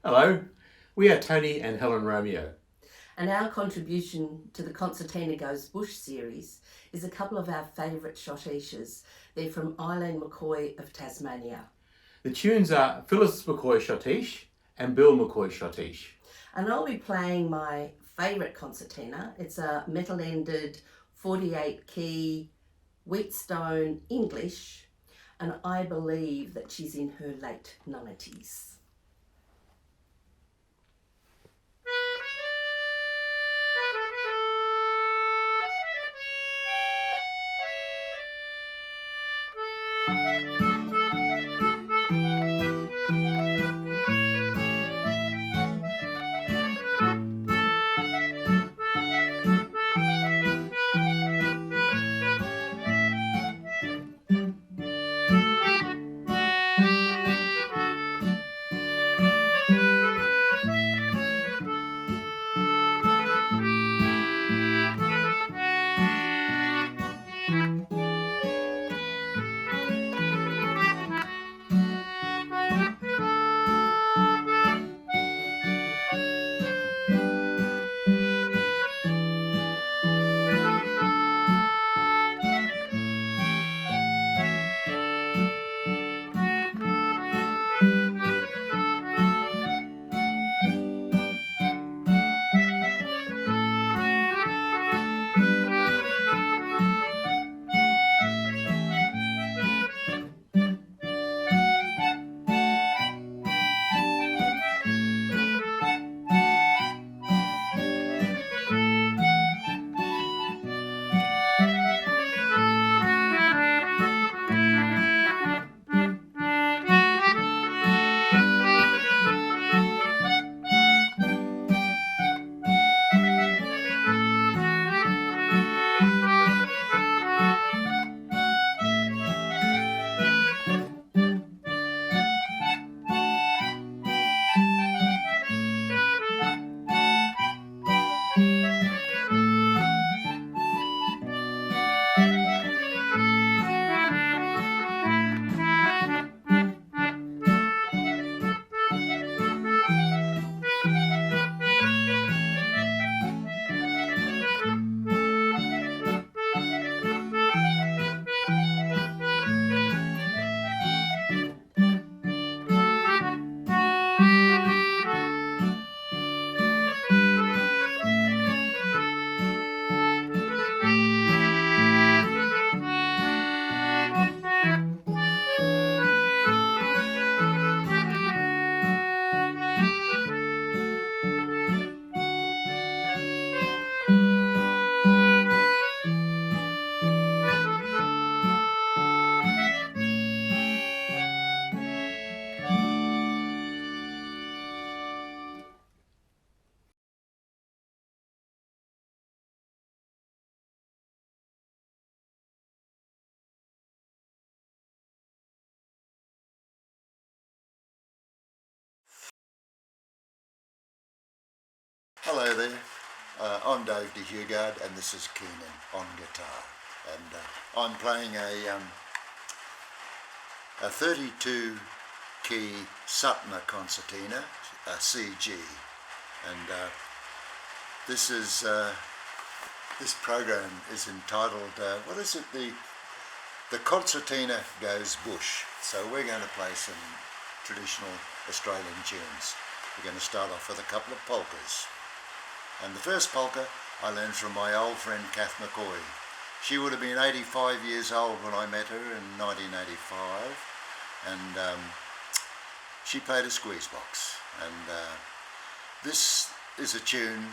Hello, we are Tony and Helen Romeo. And our contribution to the Concertina Goes Bush series is a couple of our favourite shotishas. They're from Eileen McCoy of Tasmania. The tunes are Phyllis McCoy Shotish and Bill McCoy Shotish. And I'll be playing my favourite concertina. It's a metal-ended 48-key Wheatstone English, and I believe that she's in her late 90s. Hello there, I'm Dave DeHugard and this is Keenan on guitar, and I'm playing a 32 key Sutner concertina, a CG, and this program is entitled, what is it, the Concertina Goes Bush. So we're going to play some traditional Australian tunes. We're going to start off with a couple of polkas. And the first polka I learned from my old friend Kath McCoy. She would have been 85 years old when I met her in 1985, and she played a squeeze box. And this is a tune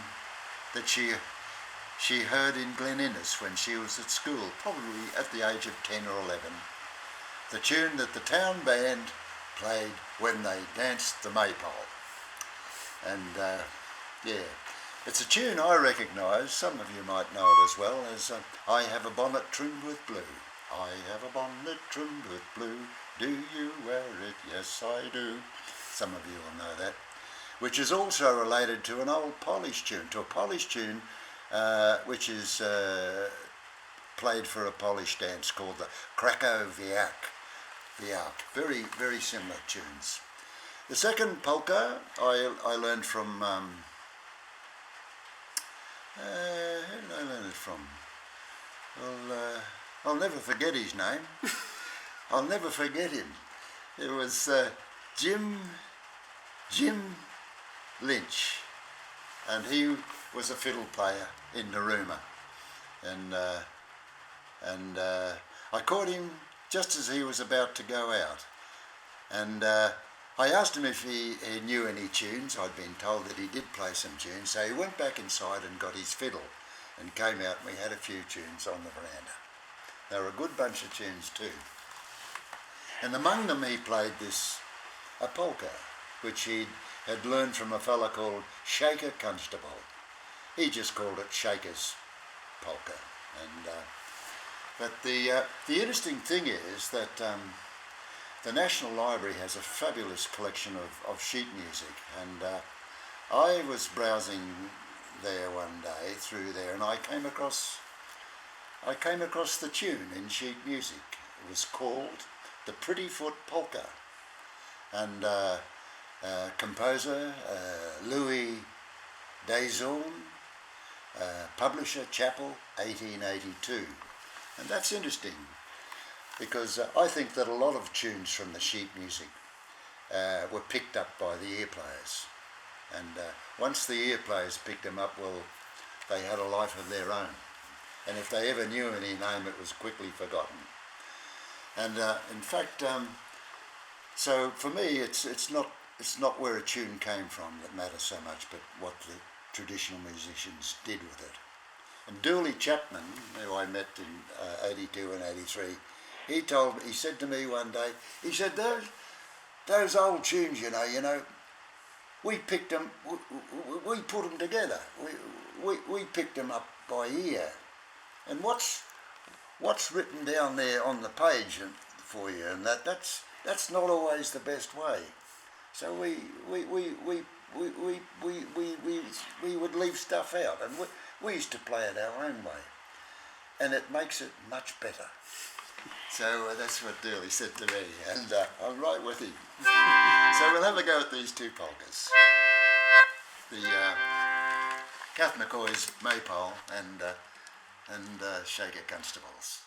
that she heard in Glen Innes when she was at school, probably at the age of 10 or 11. The tune that the town band played when they danced the maypole. And yeah. It's a tune I recognise, some of you might know it as well, as I have a bonnet trimmed with blue. I have a bonnet trimmed with blue, do you wear it? Yes I do. Some of you will know that. Which is also related to an old Polish tune, which is played for a Polish dance called the Krakowiak. Very, very similar tunes. The second polka I learned from, who did I learn it from? Well, I'll never forget his name. I'll never forget him. It was Jim Lynch, and he was a fiddle player in Narooma, and I caught him just as he was about to go out, and I asked him if he knew any tunes. I'd been told that he did play some tunes, so he went back inside and got his fiddle and came out, and we had a few tunes on the veranda. They were a good bunch of tunes too. And among them he played a polka, which he had learned from a fella called Shaker Constable. He just called it Shaker's polka. And but the interesting thing is that the National Library has a fabulous collection of sheet music, and I was browsing there one day through there, and I came across the tune in sheet music. It was called the Pretty Foot Polka, and composer Louis Desaulnes, publisher Chapel, 1882. And that's interesting, because I think that a lot of tunes from the sheet music were picked up by the ear players, and once the ear players picked them up, well, they had a life of their own, and if they ever knew any name, it was quickly forgotten. And in fact, so for me, it's not where a tune came from that matters so much, but what the traditional musicians did with it. And Dooley Chapman, who I met in 82 and 83, he said to me one day, he said, those old tunes, you know, we picked them, we put them together, we picked them up by ear, and what's written down there on the page for you, and that's not always the best way. So we would leave stuff out, and we used to play it our own way, and it makes it much better. So that's what Dooley said to me, and I'm right with him. So we'll have a go at these two polkas. The Kath McCoy's Maypole and Shaker Constable's.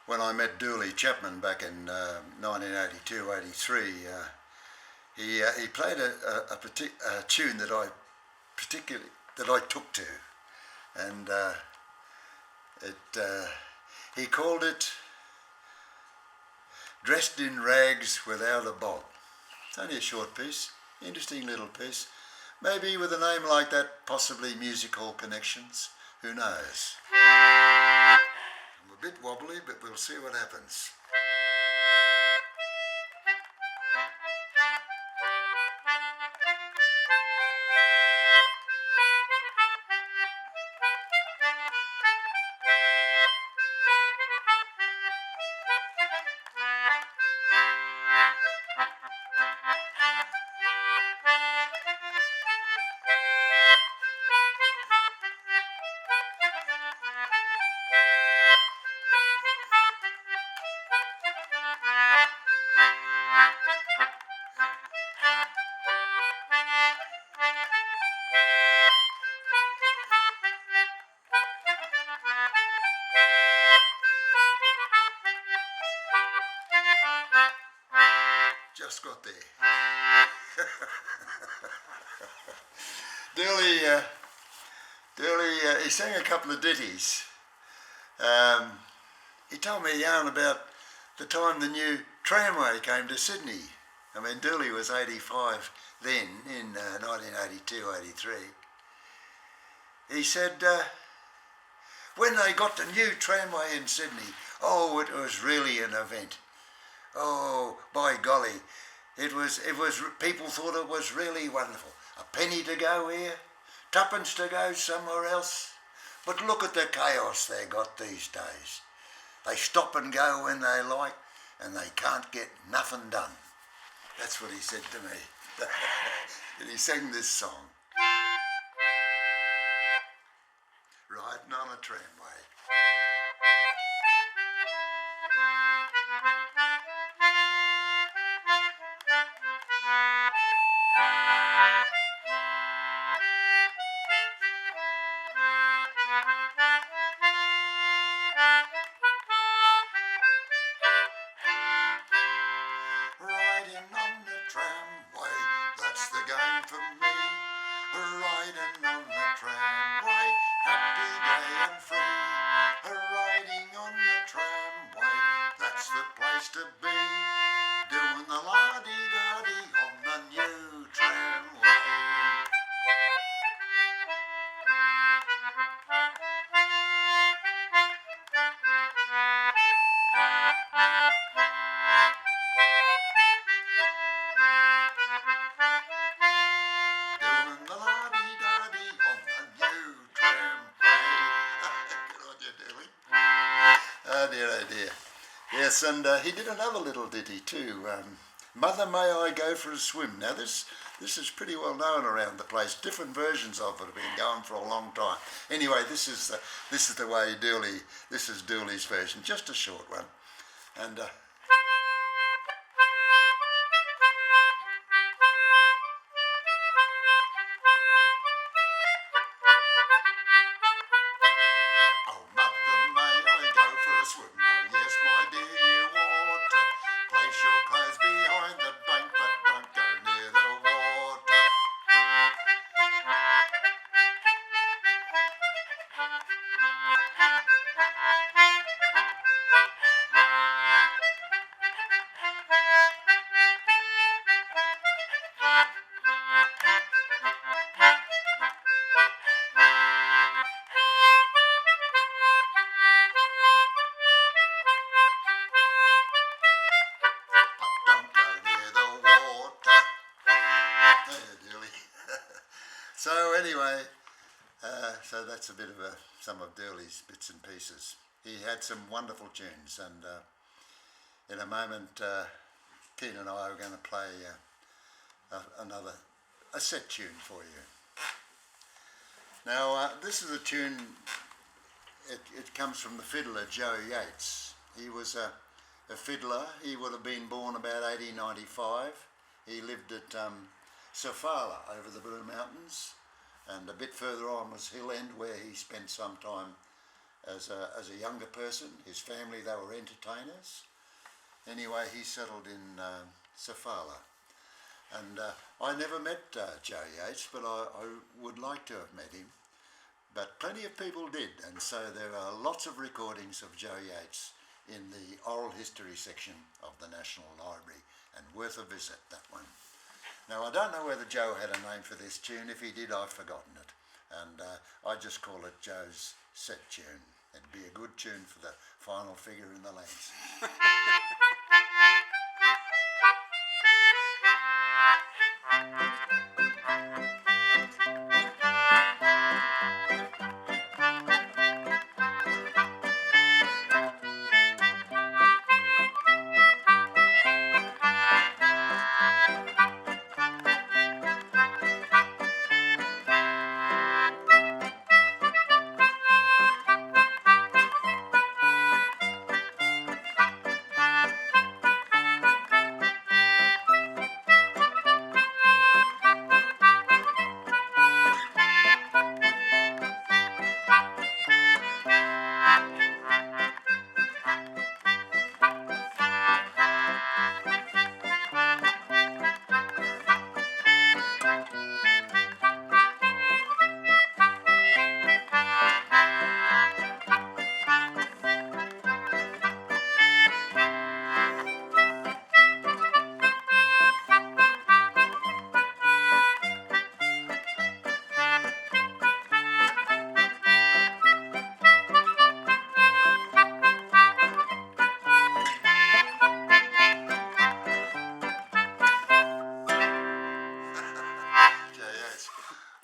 when I met Dooley Chapman back in 1982-83, he played a tune that I took to, and he called it "Dressed in Rags Without a Bob." It's only a short piece, interesting little piece. Maybe with a name like that, possibly musical connections. Who knows? I'm a bit wobbly, but we'll see what happens. Just got there. Dooley, he sang a couple of ditties. He told me a yarn about the time the new tramway came to Sydney. I mean, Dooley was 85 then, in 1982-83. He said, when they got the new tramway in Sydney, oh, it was really an event. Oh, by golly, it was. People thought it was really wonderful. A penny to go here, tuppence to go somewhere else. But look at the chaos they got these days. They stop and go when they like, and they can't get nothing done. That's what he said to me. And he sang this song. Riding on a tramway. Riding on the tramway, that's the game for me. Riding on the tramway, happy day and free. Riding on the tramway, that's the place to be. Doing the la-dee-da-dee on the new tramway. Doing the la-dee-da-dee on the new tramway. Good on you, Dooley. Oh dear, oh dear. Yes, and he did another little ditty too. Mother, may I go for a swim? Now this is pretty well known around the place. Different versions of it have been going for a long time. Anyway, this is the way Dooley. This is Dooley's version, just a short one, and. Oh, mother, may I go for a swim? Oh, yes, my dear, you ought to. Place your clothes behind the bank, but don't go near the water. Don't go near the water. There, Dooley. So anyway, so that's a bit of some of Dooley's bits and pieces. He had some wonderful tunes, and in a moment, Keen and I are going to play a set tune for you. Now, this is a tune. It comes from the fiddler Joe Yates. He was a fiddler. He would have been born about 1895. He lived at Sofala over the Blue Mountains, and a bit further on was Hill End, where he spent some time as a younger person. His family, they were entertainers. Anyway, he settled in Sofala. And I never met Joe Yates, but I would like to have met him. But plenty of people did, and so there are lots of recordings of Joe Yates in the oral history section of the National Library, and worth a visit, that one. Now, I don't know whether Joe had a name for this tune. If he did, I've forgotten it. And I just call it Joe's set tune. It'd be a good tune for the final figure in the lens.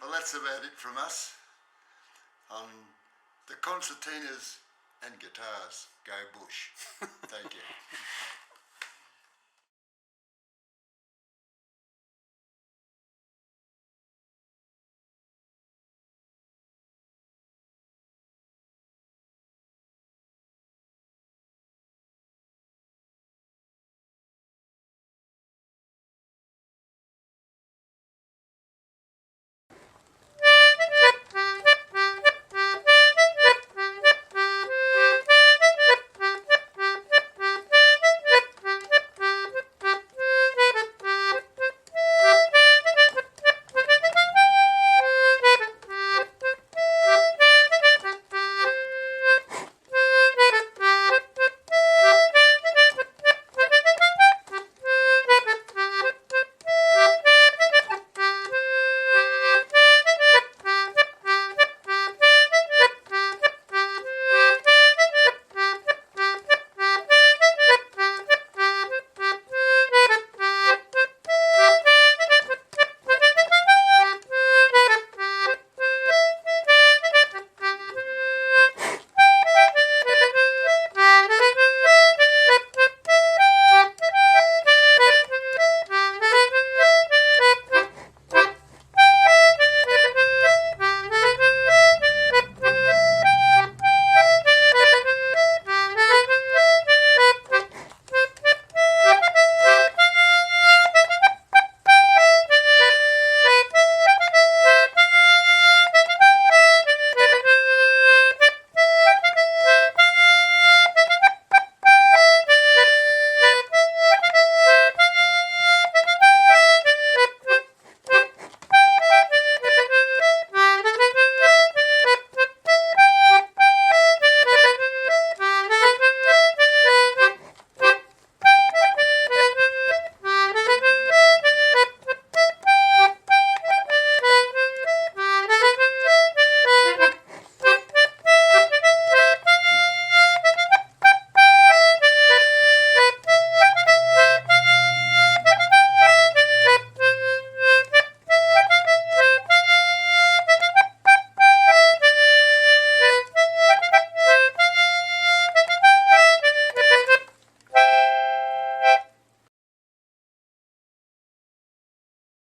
Well, that's about it from us on the Concertinas and Guitars Go Bush. Thank you.